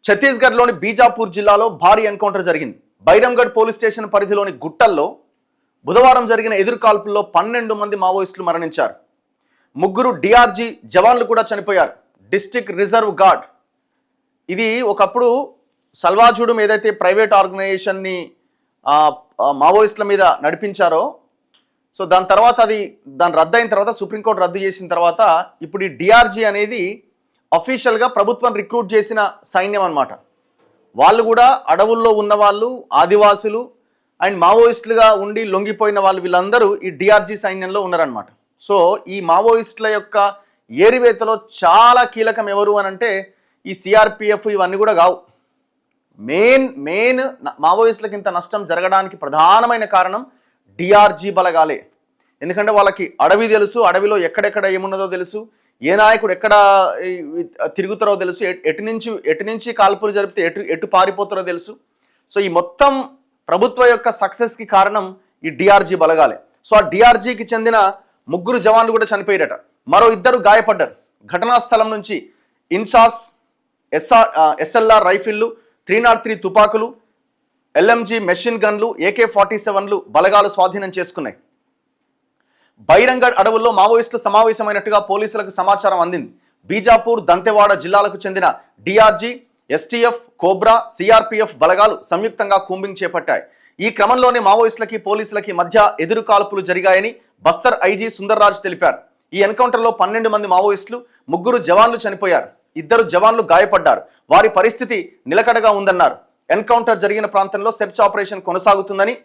ఛత్తీస్గఢ్లోని బీజాపూర్ జిల్లాలో భారీ ఎన్కౌంటర్ జరిగింది. బైరంగఢ్ పోలీస్ స్టేషన్ పరిధిలోని గుట్టల్లో బుధవారం జరిగిన ఎదురుకాల్పుల్లో 12 మంది మావోయిస్టులు మరణించారు. 3 డిఆర్జీ జవాన్లు కూడా చనిపోయారు. డిస్ట్రిక్ట్ రిజర్వ్ గార్డ్ ఇది ఒకప్పుడు సల్వాజుడం ఏదైతే ప్రైవేట్ ఆర్గనైజేషన్ని మావోయిస్టుల మీద నడిపించారో, సో దాని రద్దయిన తర్వాత సుప్రీంకోర్టు రద్దు చేసిన తర్వాత ఇప్పుడు ఈ డిఆర్జీ అనేది అఫీషియల్గా ప్రభుత్వం రిక్రూట్ చేసిన సైన్యం అన్నమాట. వాళ్ళు కూడా అడవుల్లో ఉన్న వాళ్ళు, ఆదివాసులు అండ్ మావోయిస్టులుగా ఉండి లొంగిపోయిన వాళ్ళు, వీళ్ళందరూ ఈ డిఆర్జీ సైన్యంలో ఉన్నారనమాట. సో ఈ మావోయిస్టుల యొక్క ఏరివేతలో చాలా కీలకం ఎవరు అని అంటే ఈ సిఆర్పిఎఫ్ ఇవన్నీ కూడా కావు. మెయిన్ మావోయిస్టులకు ఇంత నష్టం జరగడానికి ప్రధానమైన కారణం డిఆర్జీ బలగాలే. ఎందుకంటే వాళ్ళకి అడవి తెలుసు, అడవిలో ఎక్కడెక్కడ ఏమున్నదో తెలుసు, ఏ నాయకుడు ఎక్కడ తిరుగుతారో తెలుసు, ఎటు నుంచి కాల్పులు జరిపితే ఎటు పారిపోతారో తెలుసు. సో ఈ మొత్తం ప్రభుత్వ యొక్క సక్సెస్కి కారణం ఈ డిఆర్జీ బలగాలే. సో ఆ డిఆర్జీకి చెందిన 3 జవాన్లు కూడా చనిపోయారట. మరో 2 గాయపడ్డారు. ఘటనా స్థలం నుంచి ఇన్సాస్ ఎస్ఎల్ఆర్ రైఫిళ్లు, 303 తుపాకులు, ఎల్ఎంజీ మెషిన్ గన్లు, AK-47లు బలగాలు స్వాధీనం చేసుకున్నాయి. బైరంగఢ్ అడవుల్లో మావోయిస్టులు సమావేశమైనట్టుగా పోలీసులకు సమాచారం అందింది. బీజాపూర్, దంతెవాడ జిల్లాలకు చెందిన డిఆర్జీ, ఎస్టీఎఫ్, కోబ్రా, సిఆర్పిఎఫ్ బలగాలు సంయుక్తంగా కూంబింగ్ చేపట్టాయి. ఈ క్రమంలోనే మావోయిస్టులకి పోలీసులకి మధ్య ఎదురు కాల్పులు జరిగాయని బస్తర్ ఐజీ సుందర్రాజ్ తెలిపారు. ఈ ఎన్కౌంటర్లో 12 మంది మావోయిస్టులు, 3 జవాన్లు చనిపోయారు. 2 జవాన్లు గాయపడ్డారు. వారి పరిస్థితి నిలకడగా ఉందన్నారు. ఎన్కౌంటర్ జరిగిన ప్రాంతంలో సెర్చ్ ఆపరేషన్ కొనసాగుతుందని